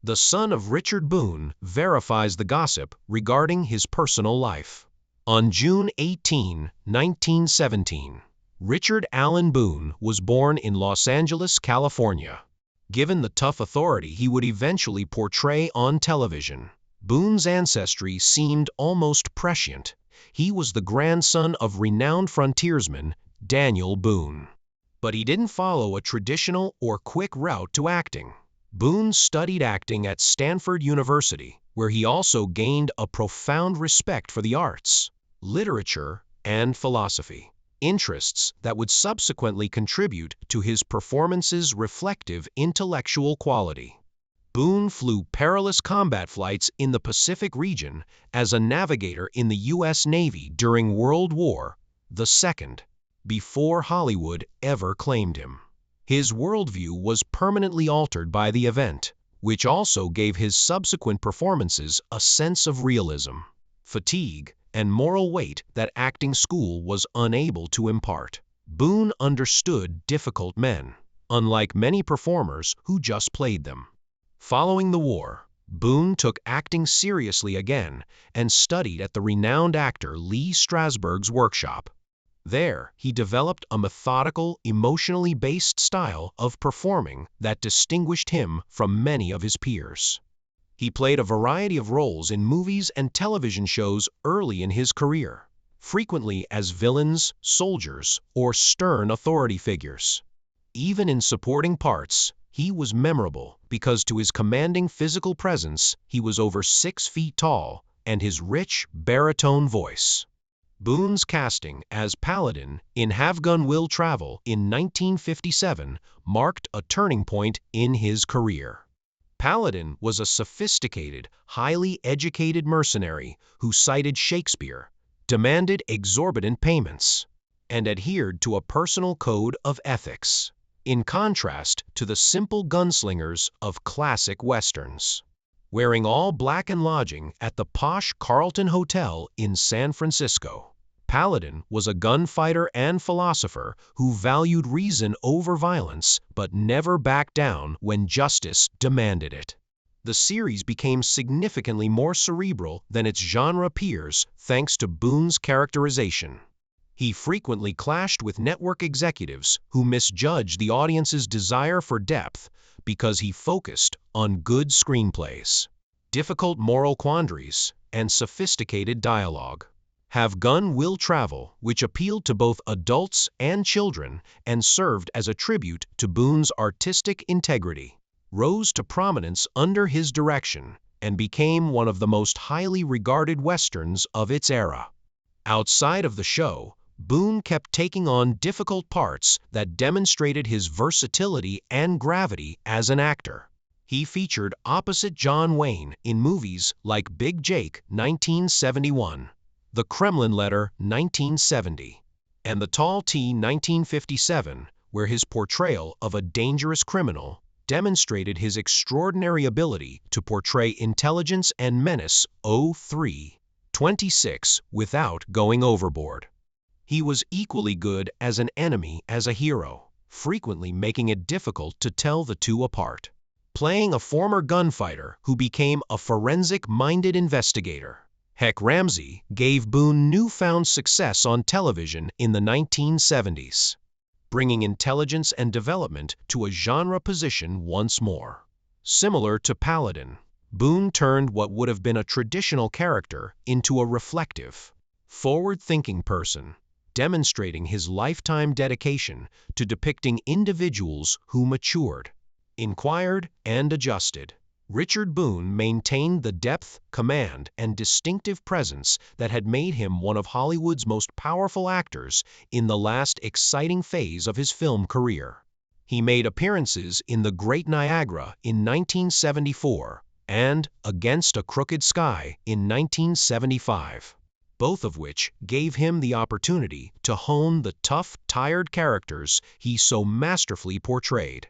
the son of Richard Boone, verifies the gossip regarding his personal life. On June 18, 1917, Richard Allen Boone was born in Los Angeles, California. Given the tough authority he would eventually portray on television, Boone's ancestry seemed almost prescient. He was the grandson of renowned frontiersman Daniel Boone. But he didn't follow a traditional or quick route to acting. Boone studied acting at Stanford University, where he also gained a profound respect for the arts, literature, and philosophy, interests that would subsequently contribute to his performance's reflective intellectual quality. Boone flew perilous combat flights in the Pacific region as a navigator in the U.S. Navy during World War II, before Hollywood ever claimed him. His worldview was permanently altered by the event, which also gave his subsequent performances a sense of realism, fatigue, and moral weight that acting school was unable to impart. Boone understood difficult men, unlike many performers who just played them. Following the war, Boone took acting seriously again and studied at the renowned actor Lee Strasberg's workshop. There, he developed a methodical, emotionally based style of performing that distinguished him from many of his peers. He played a variety of roles in movies and television shows early in his career, frequently as villains, soldiers, or stern authority figures. Even in supporting parts, he was memorable because to his commanding physical presence, he was over 6 feet tall, and his rich, baritone voice. Boone's casting as Paladin in Have Gun Will Travel in 1957 marked a turning point in his career. Paladin was a sophisticated, highly educated mercenary who cited Shakespeare, demanded exorbitant payments, and adhered to a personal code of ethics, in contrast to the simple gunslingers of classic westerns. Wearing all black and lodging at the posh Carlton Hotel in San Francisco, Paladin was a gunfighter and philosopher who valued reason over violence but never backed down when justice demanded it. The series became significantly more cerebral than its genre peers thanks to Boone's characterization. He frequently clashed with network executives who misjudged the audience's desire for depth because he focused on good screenplays, difficult moral quandaries, and sophisticated dialogue. Have Gun Will Travel, which appealed to both adults and children and served as a tribute to Boone's artistic integrity, rose to prominence under his direction and became one of the most highly regarded westerns of its era. Outside of the show, Boone kept taking on difficult parts that demonstrated his versatility and gravity as an actor. He featured opposite John Wayne in movies like Big Jake 1971, The Kremlin Letter 1970, and The Tall T 1957, where his portrayal of a dangerous criminal demonstrated his extraordinary ability to portray intelligence and menace 03-26 without going overboard. He was equally good as an enemy as a hero, frequently making it difficult to tell the two apart. Playing a former gunfighter who became a forensic-minded investigator, Heck Ramsey gave Boone newfound success on television in the 1970s, bringing intelligence and development to a genre position once more. Similar to Paladin, Boone turned what would have been a traditional character into a reflective, forward-thinking person, demonstrating his lifetime dedication to depicting individuals who matured, inquired, and adjusted. Richard Boone maintained the depth, command, and distinctive presence that had made him one of Hollywood's most powerful actors in the last exciting phase of his film career. He made appearances in The Great Niagara in 1974 and Against a Crooked Sky in 1975. Both of which gave him the opportunity to hone the tough, tired characters he so masterfully portrayed.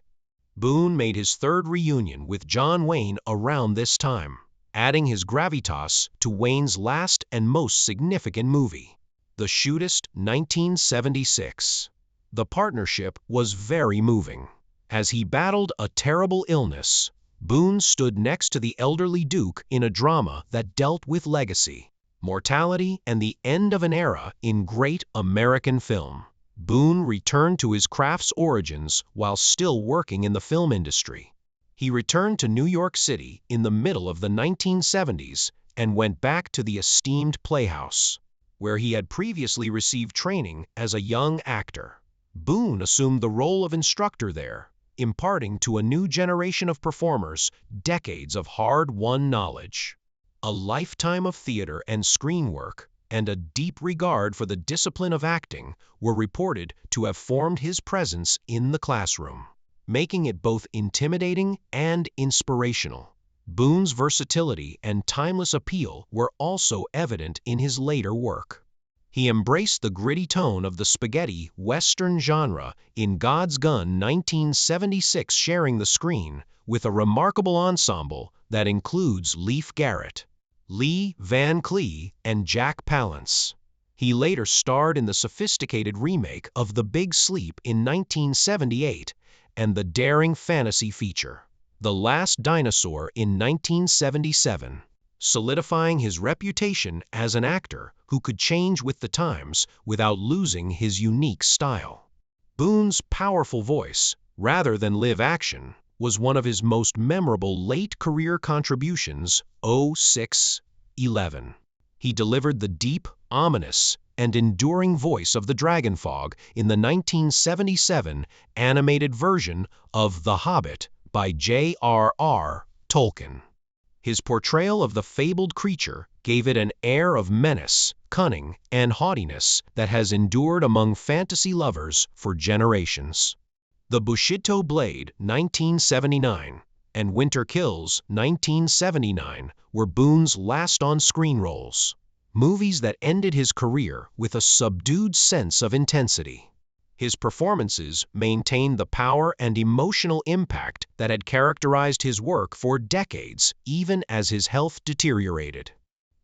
Boone made his third reunion with John Wayne around this time, adding his gravitas to Wayne's last and most significant movie, The Shootist 1976. The partnership was very moving. As he battled a terrible illness, Boone stood next to the elderly Duke in a drama that dealt with legacy, mortality, and the end of an era in great American film. Boone returned to his craft's origins while still working in the film industry. He returned to New York City in the middle of the 1970s and went back to the esteemed Playhouse, where he had previously received training as a young actor. Boone assumed the role of instructor there, imparting to a new generation of performers decades of hard-won knowledge. A lifetime of theater and screen work, and a deep regard for the discipline of acting were reported to have formed his presence in the classroom, making it both intimidating and inspirational. Boone's versatility and timeless appeal were also evident in his later work. He embraced the gritty tone of the spaghetti Western genre in God's Gun 1976, sharing the screen with a remarkable ensemble that includes Leif Garrett, Lee Van Clee, and Jack Palance. He later starred in the sophisticated remake of The Big Sleep in 1978 and the daring fantasy feature, The Last Dinosaur, in 1977, solidifying his reputation as an actor who could change with the times without losing his unique style. Boone's powerful voice, rather than live action, was one of his most memorable late career contributions. 06-11. He delivered the deep, ominous, and enduring voice of the Dragonfog in the 1977 animated version of The Hobbit by J.R.R. Tolkien. His portrayal of the fabled creature gave it an air of menace, cunning, and haughtiness that has endured among fantasy lovers for generations. The Bushido Blade 1979 and Winter Kills 1979 were Boone's last on-screen roles, movies that ended his career with a subdued sense of intensity. His performances maintained the power and emotional impact that had characterized his work for decades, even as his health deteriorated.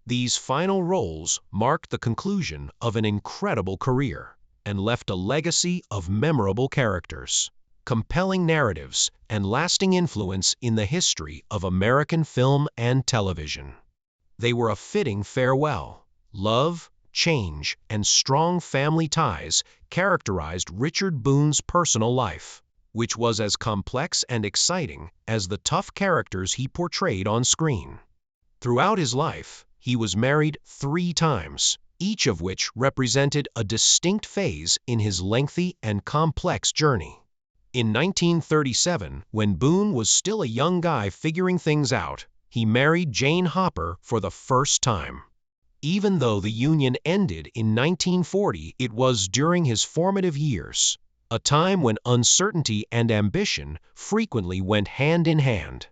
These final roles marked the conclusion of an incredible career and left a legacy of memorable characters, compelling narratives, and lasting influence in the history of American film and television. They were a fitting farewell. Love, change, and strong family ties characterized Richard Boone's personal life, which was as complex and exciting as the tough characters he portrayed on screen. Throughout his life, he was married 3 times, each of which represented a distinct phase in his lengthy and complex journey. In 1937, when Boone was still a young guy figuring things out, he married Jane Hopper for the first time. Even though the union ended in 1940, it was during his formative years, a time when uncertainty and ambition frequently went hand in hand.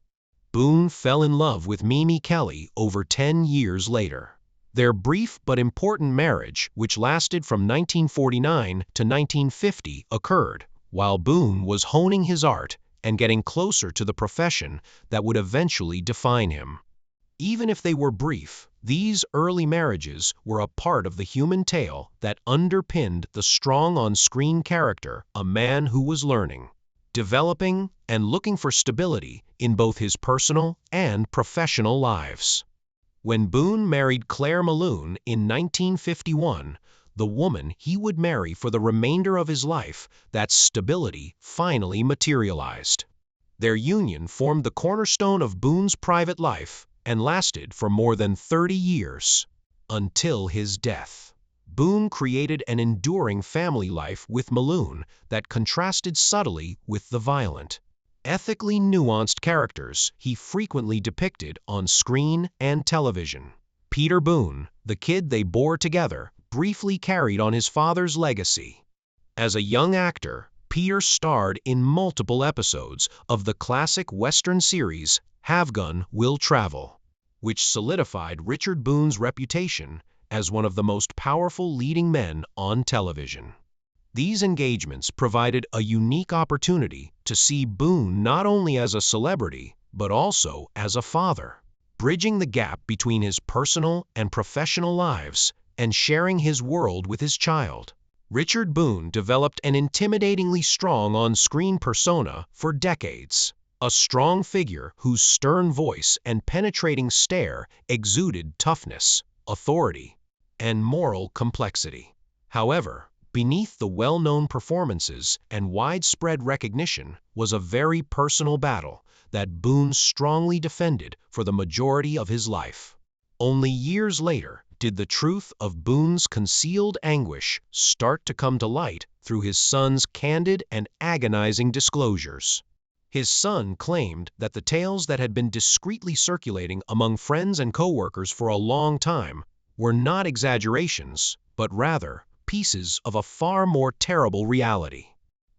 Boone fell in love with Mimi Kelly over 10 years later. Their brief but important marriage, which lasted from 1949 to 1950, occurred while Boone was honing his art and getting closer to the profession that would eventually define him. Even if they were brief, these early marriages were a part of the human tale that underpinned the strong on-screen character, a man who was learning, developing, and looking for stability in both his personal and professional lives. When Boone married Claire Malone in 1951, the woman he would marry for the remainder of his life, that stability finally materialized. Their union formed the cornerstone of Boone's private life and lasted for more than 30 years, until his death. Boone created an enduring family life with Malone that contrasted subtly with the violent, ethically nuanced characters he frequently depicted on screen and television. Peter Boone, the kid they bore together, briefly carried on his father's legacy. As a young actor, Peter starred in multiple episodes of the classic Western series Have Gun, Will Travel, which solidified Richard Boone's reputation as one of the most powerful leading men on television. These engagements provided a unique opportunity to see Boone not only as a celebrity, but also as a father, bridging the gap between his personal and professional lives and sharing his world with his child. Richard Boone developed an intimidatingly strong on-screen persona for decades, a strong figure whose stern voice and penetrating stare exuded toughness, authority, and moral complexity. However, beneath the well-known performances and widespread recognition was a very personal battle that Boone strongly defended for the majority of his life. Only years later did the truth of Boone's concealed anguish start to come to light through his son's candid and agonizing disclosures. His son claimed that the tales that had been discreetly circulating among friends and coworkers for a long time were not exaggerations, but rather pieces of a far more terrible reality.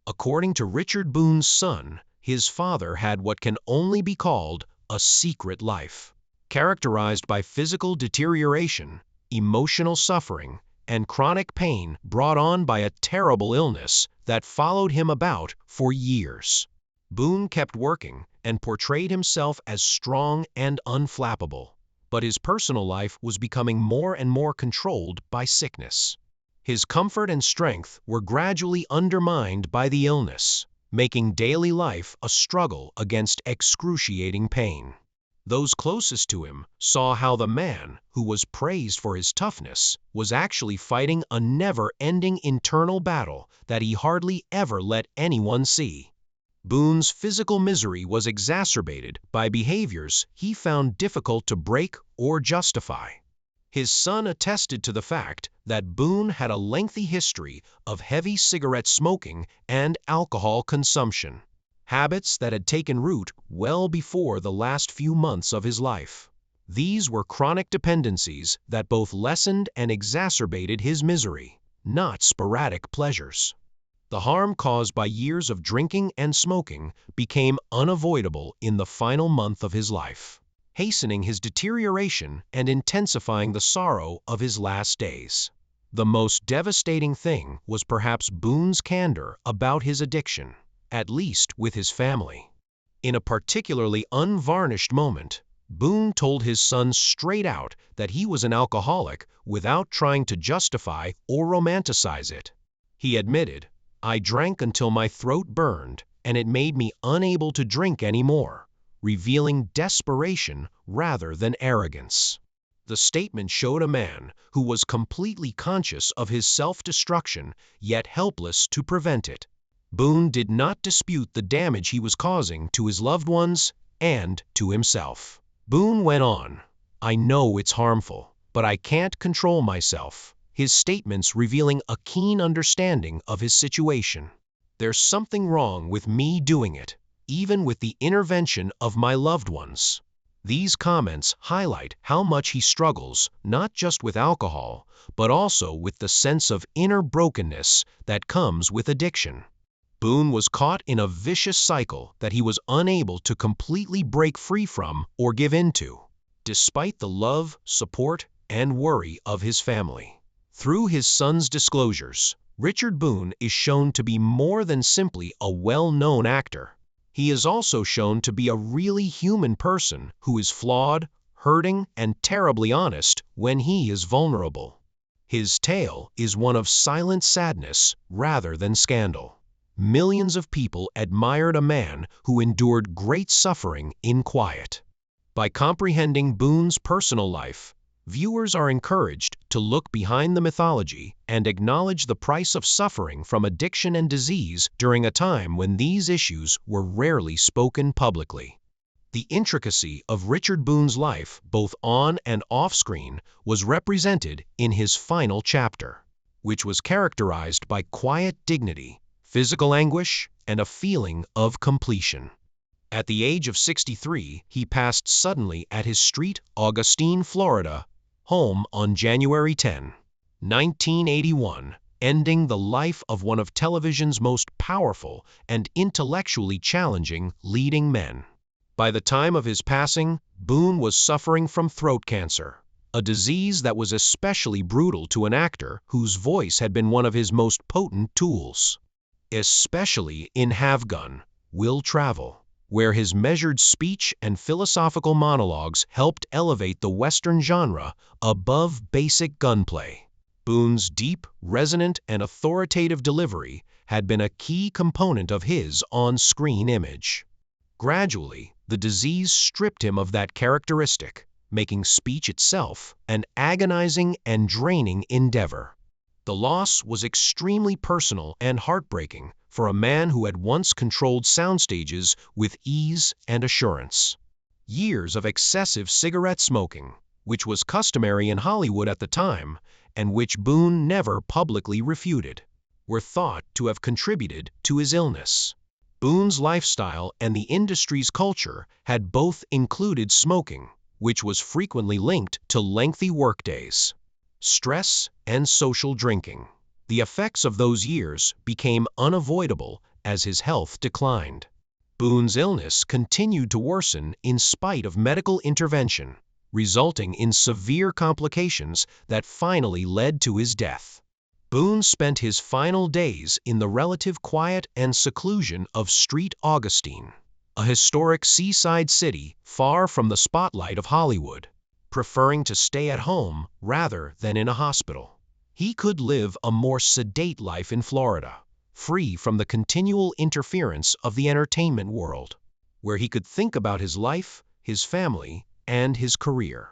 According to Richard Boone's son, his father had what can only be called a secret life, characterized by physical deterioration, emotional suffering, and chronic pain brought on by a terrible illness that followed him about for years. Boone kept working and portrayed himself as strong and unflappable, but his personal life was becoming more and more controlled by sickness. His comfort and strength were gradually undermined by the illness, making daily life a struggle against excruciating pain. Those closest to him saw how the man, who was praised for his toughness, was actually fighting a never-ending internal battle that he hardly ever let anyone see. Boone's physical misery was exacerbated by behaviors he found difficult to break or justify. His son attested to the fact that Boone had a lengthy history of heavy cigarette smoking and alcohol consumption, habits that had taken root well before the last few months of his life. These were chronic dependencies that both lessened and exacerbated his misery, not sporadic pleasures. The harm caused by years of drinking and smoking became unavoidable in the final month of his life, hastening his deterioration and intensifying the sorrow of his last days. The most devastating thing was perhaps Boone's candor about his addiction, at least with his family. In a particularly unvarnished moment, Boone told his son straight out that he was an alcoholic without trying to justify or romanticize it. He admitted, "I drank until my throat burned, and it made me unable to drink anymore," revealing desperation rather than arrogance. The statement showed a man who was completely conscious of his self-destruction, yet helpless to prevent it. Boone did not dispute the damage he was causing to his loved ones and to himself. Boone went on, "I know it's harmful, but I can't control myself," his statements revealing a keen understanding of his situation. "There's something wrong with me doing it, even with the intervention of my loved ones." These comments highlight how much he struggles not just with alcohol, but also with the sense of inner brokenness that comes with addiction. Boone was caught in a vicious cycle that he was unable to completely break free from or give into, despite the love, support, and worry of his family. Through his son's disclosures, Richard Boone is shown to be more than simply a well-known actor. He is also shown to be a really human person who is flawed, hurting, and terribly honest when he is vulnerable. His tale is one of silent sadness rather than scandal. Millions of people admired a man who endured great suffering in quiet. By comprehending Boone's personal life, viewers are encouraged to look behind the mythology and acknowledge the price of suffering from addiction and disease during a time when these issues were rarely spoken publicly. The intricacy of Richard Boone's life, both on and off screen, was represented in his final chapter, which was characterized by quiet dignity, physical anguish, and a feeling of completion. At the age of 63, he passed suddenly at his St. Augustine, Florida, home on January 10, 1981, ending the life of one of television's most powerful and intellectually challenging leading men. By the time of his passing, Boone was suffering from throat cancer, a disease that was especially brutal to an actor whose voice had been one of his most potent tools, especially in Have Gun, Will Travel, where his measured speech and philosophical monologues helped elevate the Western genre above basic gunplay. Boone's deep, resonant, and authoritative delivery had been a key component of his on-screen image. Gradually, the disease stripped him of that characteristic, making speech itself an agonizing and draining endeavor. The loss was extremely personal and heartbreaking for a man who had once controlled sound stages with ease and assurance. Years of excessive cigarette smoking, which was customary in Hollywood at the time, and which Boone never publicly refuted, were thought to have contributed to his illness. Boone's lifestyle and the industry's culture had both included smoking, which was frequently linked to lengthy workdays, stress, and social drinking. The effects of those years became unavoidable as his health declined. Boone's illness continued to worsen in spite of medical intervention, resulting in severe complications that finally led to his death. Boone spent his final days in the relative quiet and seclusion of St. Augustine, a historic seaside city far from the spotlight of Hollywood, preferring to stay at home rather than in a hospital. He could live a more sedate life in Florida, free from the continual interference of the entertainment world, where he could think about his life, his family, and his career.